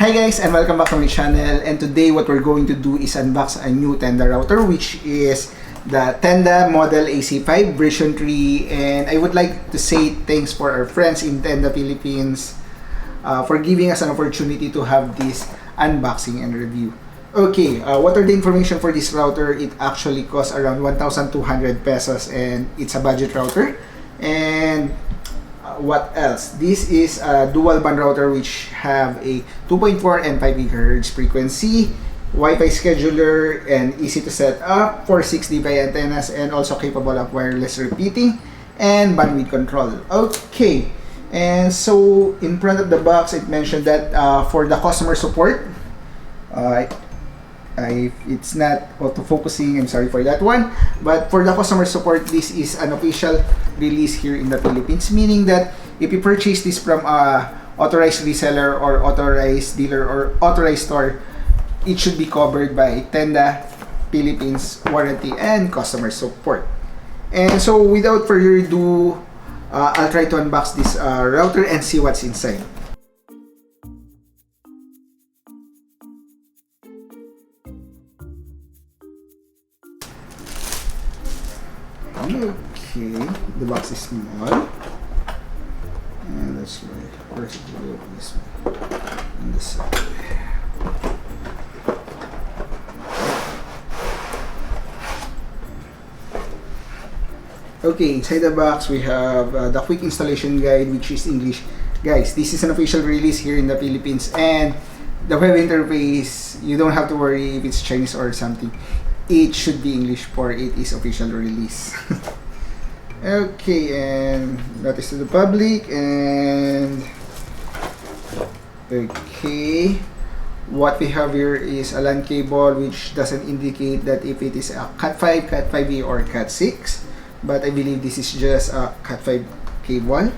Hi guys, and welcome back to my channel. And today what we're going to do is unbox a new Tenda router, which is the Tenda model AC5 version 3. And I would like to say thanks for our friends in Tenda Philippines for giving us an opportunity to have this unboxing and review. Okay, what are the information for this router? It actually costs around 1,200 pesos and it's a budget router. And what else? This is a dual band router which have a 2.4 and 5 GHz frequency, Wi-Fi scheduler, and easy to set up for 6 dpi antennas, and also capable of wireless repeating and bandwidth control. Okay, and so in front of the box it mentioned that for the customer support, it's not auto-focusing, I'm sorry for that one, but for the customer support, this is an official release here in the Philippines, meaning that if you purchase this from a authorized reseller or authorized dealer or authorized store, it should be covered by Tenda Philippines warranty and customer support. And so without further ado, I'll try to unbox this router and see what's inside. Okay, the box is small, and let's first do this one on the side. Okay, inside the box we have the quick installation guide, which is English. Guys, this is an official release here in the Philippines, and the web interface, you don't have to worry if it's Chinese or something. It should be English for it is official release. Okay, and notice to the public, and okay, what we have here is a LAN cable, which doesn't indicate that if it is a Cat5, Cat5e, or Cat6, but I believe this is just a Cat5 cable.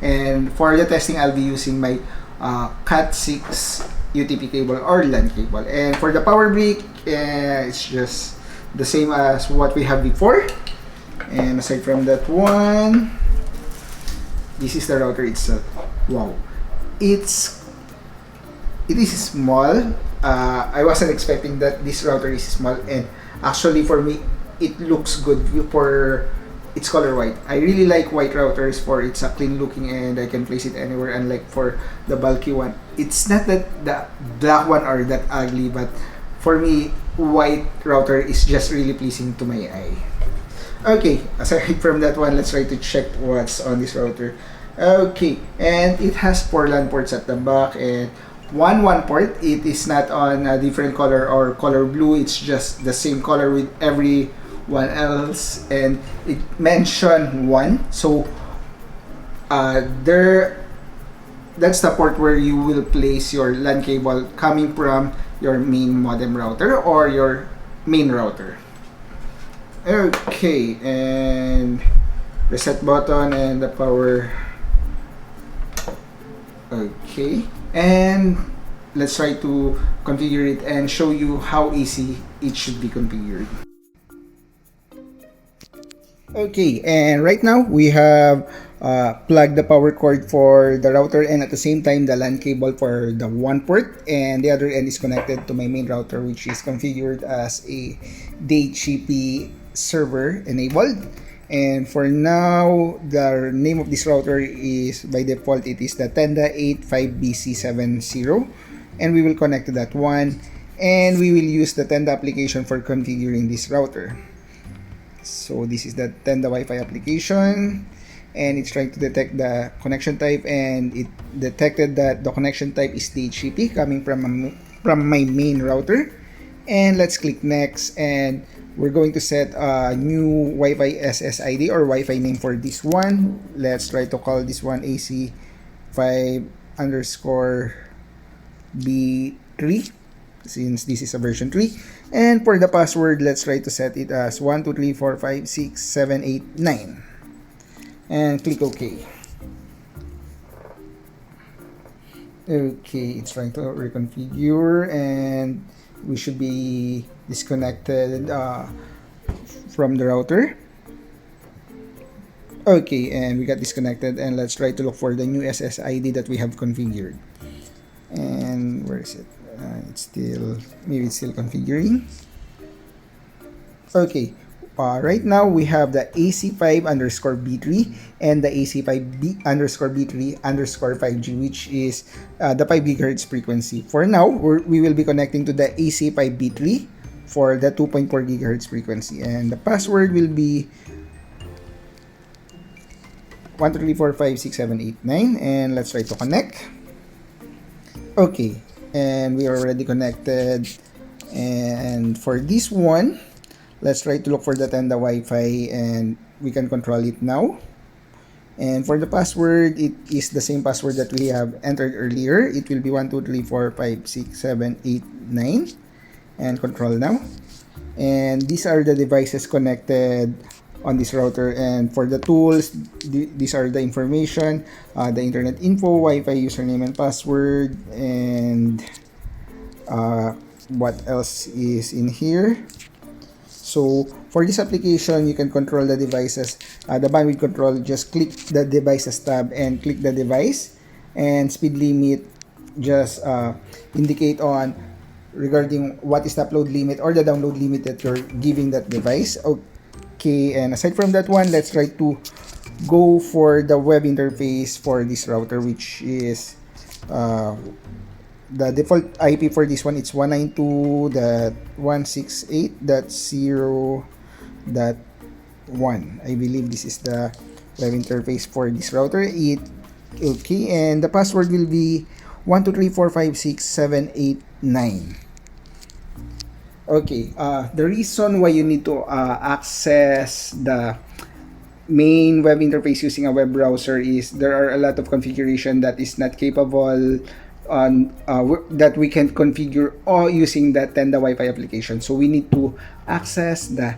And for the testing, I'll be using my Cat6 UTP cable or LAN cable. And for the power brick, it's just the same as what we have before. And aside from that one, this is the router itself. Wow, it is small. I wasn't expecting that this router is small, and actually for me it looks good for its color white. I really like white routers for it's a clean looking and I can place it anywhere, unlike for the bulky one. It's not that the black one are that ugly, but for me white router is just really pleasing to my eye. Okay, aside from that one, let's try to check what's on this router. Okay, and it has 4 LAN ports at the back, and one port. It is not on a different color or color blue, it's just the same color with everyone else, and it mentioned 1. So that's the port where you will place your LAN cable coming from your main modem router or your main router. Okay, and reset button and the power. Okay, and let's try to configure it and show you how easy it should be configured. Okay, and right now we have plugged the power cord for the router, and at the same time the LAN cable for the one port, and the other end is connected to my main router, which is configured as a DHCP server enabled. And for now, the name of this router is, by default, it is the Tenda AC5BC70, and we will connect to that one, and we will use the Tenda application for configuring this router. So this is the Tenda Wi-Fi application, and it's trying to detect the connection type, and it detected that the connection type is DHCP coming from my main router. And let's click next, and we're going to set a new Wi-Fi SSID or Wi-Fi name for this one. Let's try to call this one AC5_B3, since this is a version 3. And for the password, let's try to set it as 1 2 3 4 5 6 7 8 9, and click OK. Okay, it's trying to reconfigure, and we should be disconnected from the router. Okay, and we got disconnected, and let's try to look for the new SSID that we have configured. And where is it? It's still, maybe it's still configuring. Okay, right now we have the AC5 underscore B3 and the AC5 B underscore B3 underscore 5G, which is the 5 gigahertz frequency. For now, we will be connecting to the AC5 B3 for the 2.4 gigahertz frequency, and the password will be 123456789, and let's try to connect. Okay, and we are already connected, and for this one, let's try to look for the Tenda Wi-Fi, and we can control it now. And for the password, it is the same password that we have entered earlier. It will be 123456789, and control now. And these are the devices connected on this router, and for the tools, these are the information, the internet info, Wi-Fi username and password, and what else is in here. So for this application, you can control the devices, the bandwidth control. Just click the devices tab and click the device, and speed limit, just indicate on regarding what is the upload limit or the download limit that you're giving that device. Okay, and aside from that one, let's try to go for the web interface for this router, which is the default IP for this one. It's 192.168.0.1. I believe this is the web interface for this router. Okay, and the password will be 123456789. Okay, the reason why you need to access the main web interface using a web browser is there are a lot of configuration that is not capable on that we can configure all using the Tenda Wi-Fi application. So we need to access the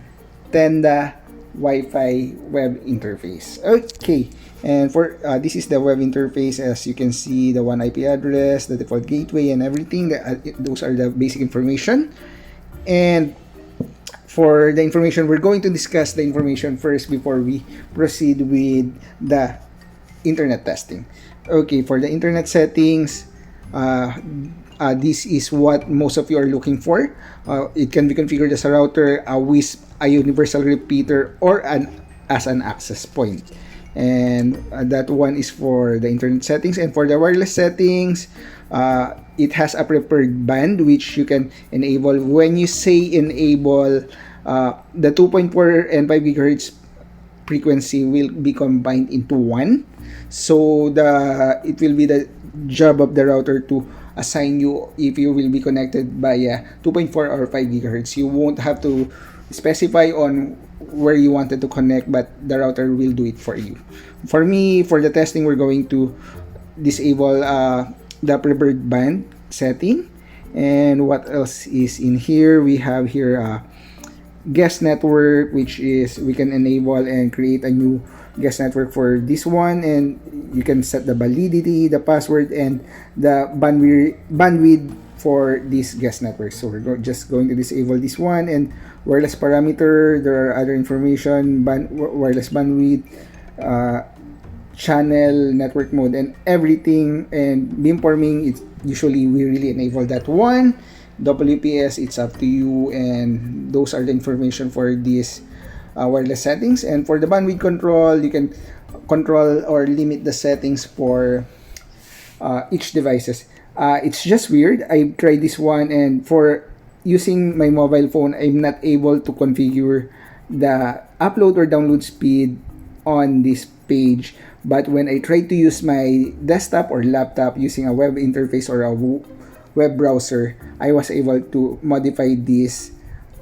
Tenda Wi-Fi web interface. Okay, and for this is the web interface. As you can see, the one IP address, the default gateway, and everything. Those are the basic information. And for the information, we're going to discuss the information first before we proceed with the internet testing. Okay, for the internet settings, this is what most of you are looking for. It can be configured as a router, a WISP, a universal repeater, or as an access point. And that one is for the internet settings. And for the wireless settings, it has a preferred band which you can enable. When you say enable, the 2.4 and 5 gigahertz frequency will be combined into one. So it will be the job of the router to assign you if you will be connected via 2.4 or 5 gigahertz. You won't have to specify on where you wanted to connect, but the router will do it for you. For me, for the testing, we're going to disable the preferred band setting. And what else is in here? We have here guest network, which is we can enable and create a new guest network for this one, and you can set the validity, the password, and the bandwidth for this guest network. So we're just going to disable this one. And wireless parameter, there are other information, wireless bandwidth, channel, network mode, and everything. And beamforming, it's usually we really enable that one. WPS, it's up to you, and those are the information for this wireless settings. And for the bandwidth control, you can control or limit the settings for each devices. It's just weird. I tried this one, and for using my mobile phone, I'm not able to configure the upload or download speed on this page. But when I try to use my desktop or laptop using a web interface or a web browser, I was able to modify this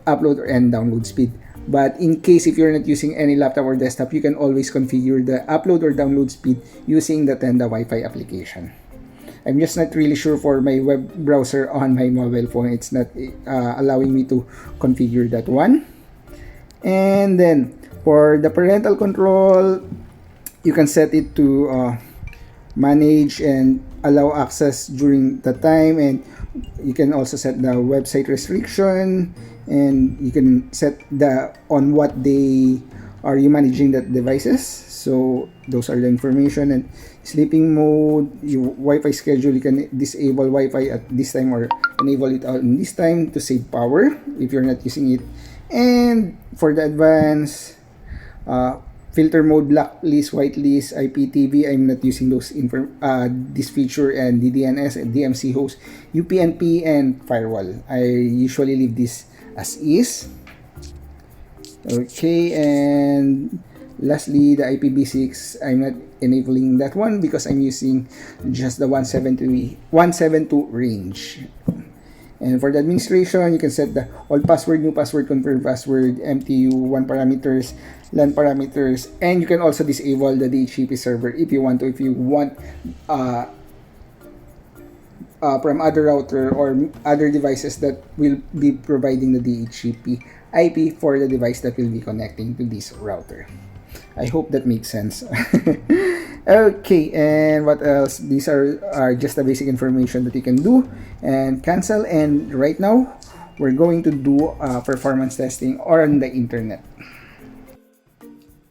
upload and download speed. But in case if you're not using any laptop or desktop, you can always configure the upload or download speed using the Tenda Wi-Fi application. I'm just not really sure for my web browser on my mobile phone. It's not allowing me to configure that one. And then for the parental control, you can set it to manage and allow access during the time, and you can also set the website restriction, and you can set the on what day are you managing that devices. So those are the information. And sleeping mode, your Wi-Fi schedule, you can disable Wi-Fi at this time or enable it on this time to save power if you're not using it. And for the advanced filter mode, blacklist, whitelist, IPTV, I'm not using those this feature, and DDNS and DMC host, UPnP, and firewall. I usually leave this as is. Okay, and lastly, the IPv6, I'm not enabling that one because I'm using just the 172 range. And for the administration, you can set the all password, new password, confirm password, MTU, 1 parameters, LAN parameters, and you can also disable the DHCP server if you want to. If you want from other router or other devices that will be providing the DHCP IP for the device that will be connecting to this router. I hope that makes sense. Okay, and what else? These are just the basic information that you can do and cancel. And right now, we're going to do performance testing on the internet.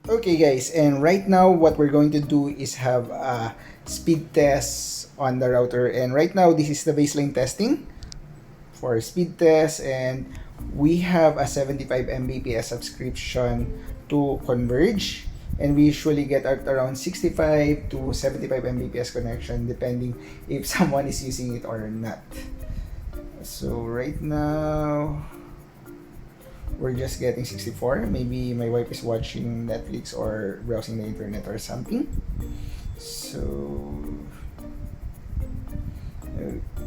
Okay guys, and right now what we're going to do is have a speed test on the router. And right now, this is the baseline testing for speed test, and we have a 75 Mbps subscription to Converge, and we usually get at around 65 to 75 Mbps connection depending if someone is using it or not. So right now we're just getting 64. Maybe my wife is watching Netflix or browsing the internet or something. So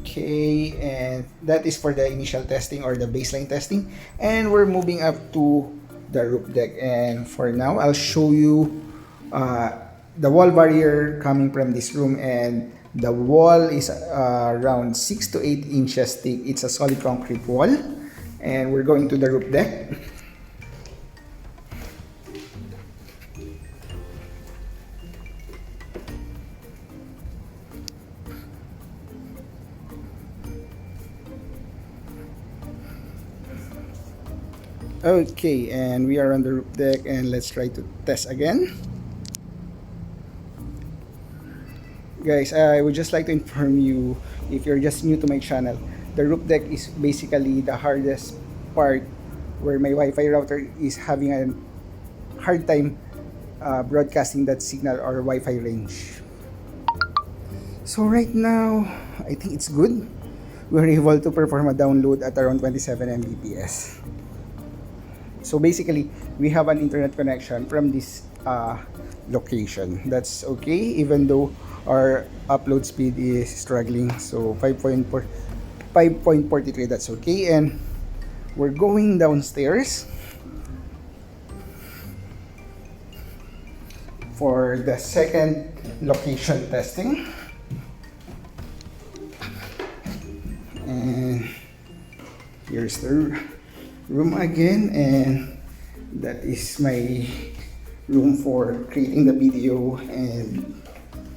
okay, and that is for the initial testing or the baseline testing, and we're moving up to the roof deck. And for now, I'll show you the wall barrier coming from this room, and the wall is around 6 to 8 inches thick. It's a solid concrete wall, and we're going to the roof deck. Okay, and we are on the roof deck, and let's try to test again. Guys, I would just like to inform you, if you're just new to my channel, the roof deck is basically the hardest part where my Wi-Fi router is having a hard time broadcasting that signal or Wi-Fi range. So right now, I think it's good. We're able to perform a download at around 27 Mbps. So basically, we have an internet connection from this location. That's okay, even though our upload speed is struggling. So 5.43, that's okay. And we're going downstairs for the second location testing. And here's the room again, and that is my room for creating the video. And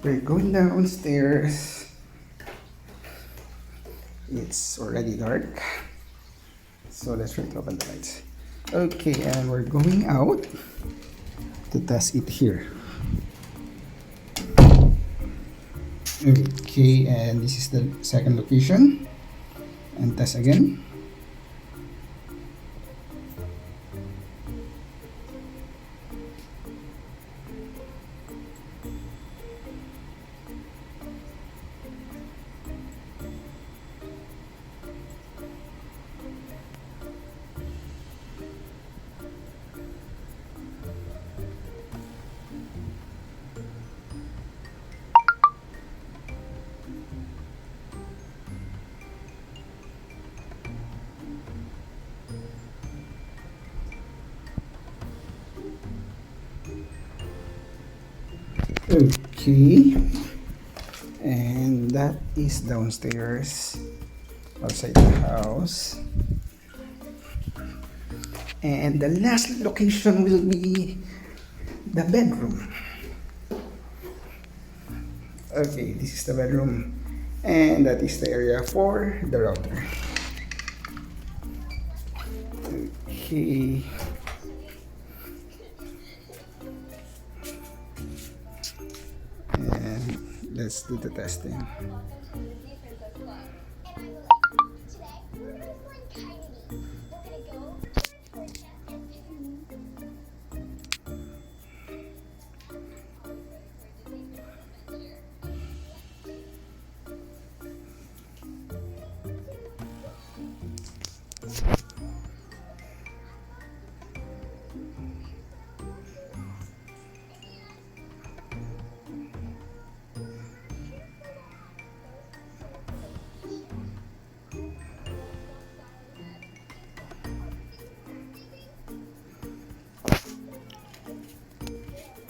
we're going downstairs. It's already dark, so let's try to open the lights. Okay, and we're going out to test it here. Okay, and this is the second location, and test again. Okay, and that is downstairs outside the house. And the last location will be the bedroom. Okay, this is the bedroom, and that is the area for the router. Okay. let's do the testing.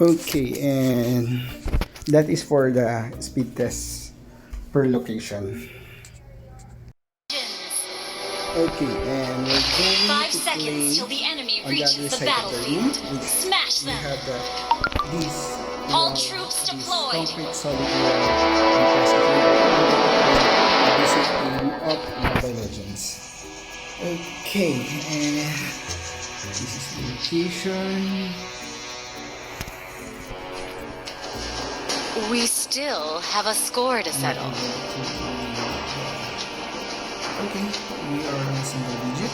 Okay, and that is for the speed test per location. Okay, and we're going 5 to seconds till the enemy reaches the battlefield. Smash them! We have these All troops deployed! concrete solid wall and basic game of Mobile Legends. Okay, and this is the location. We still have a score to settle. Okay, we are on a single digit.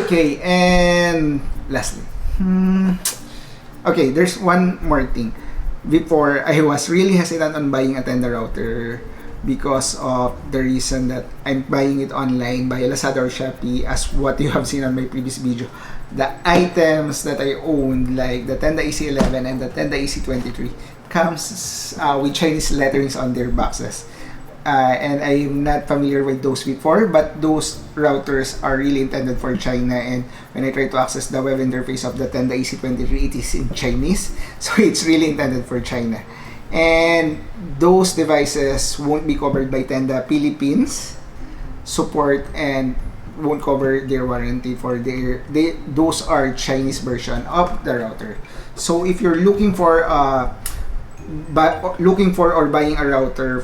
Okay, and lastly, okay, there's one more thing. Before, I was really hesitant on buying a Tenda router because of the reason that I'm buying it online by Lazada or Shopee, as what you have seen on my previous video. The items that I owned, like the Tenda AC11 and the Tenda AC23, comes with Chinese letterings on their boxes. And I'm not familiar with those before, but those routers are really intended for China, and when I try to access the web interface of the Tenda AC23, it is in Chinese, so it's really intended for China. And those devices won't be covered by Tenda Philippines support and won't cover their warranty for those are Chinese version of the router. So if you're looking for or buying a router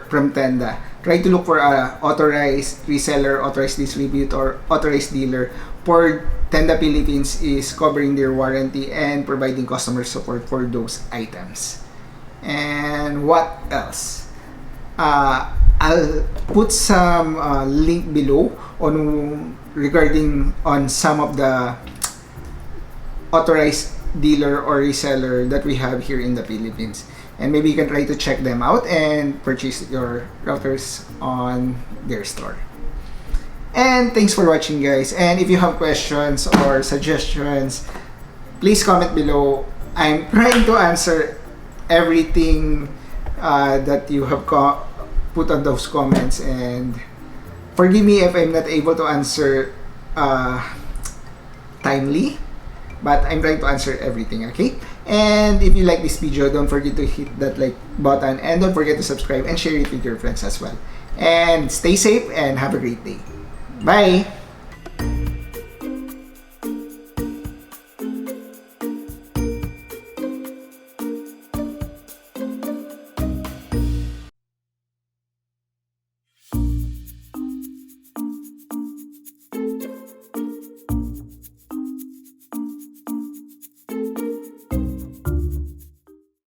from Tenda, try to look for a authorized reseller, authorized distributor, authorized dealer. For Tenda Philippines is covering their warranty and providing customer support for those items. And what else? I'll put some link below regarding some of the authorized dealer or reseller that we have here in the Philippines, and maybe you can try to check them out and purchase your routers on their store. And thanks for watching, guys, and if you have questions or suggestions, please comment below. I'm trying to answer everything that you have put on those comments, and forgive me if I'm not able to answer timely, but I'm trying to answer everything, okay? And if you like this video, don't forget to hit that like button, and don't forget to subscribe and share it with your friends as well. And stay safe and have a great day. Bye!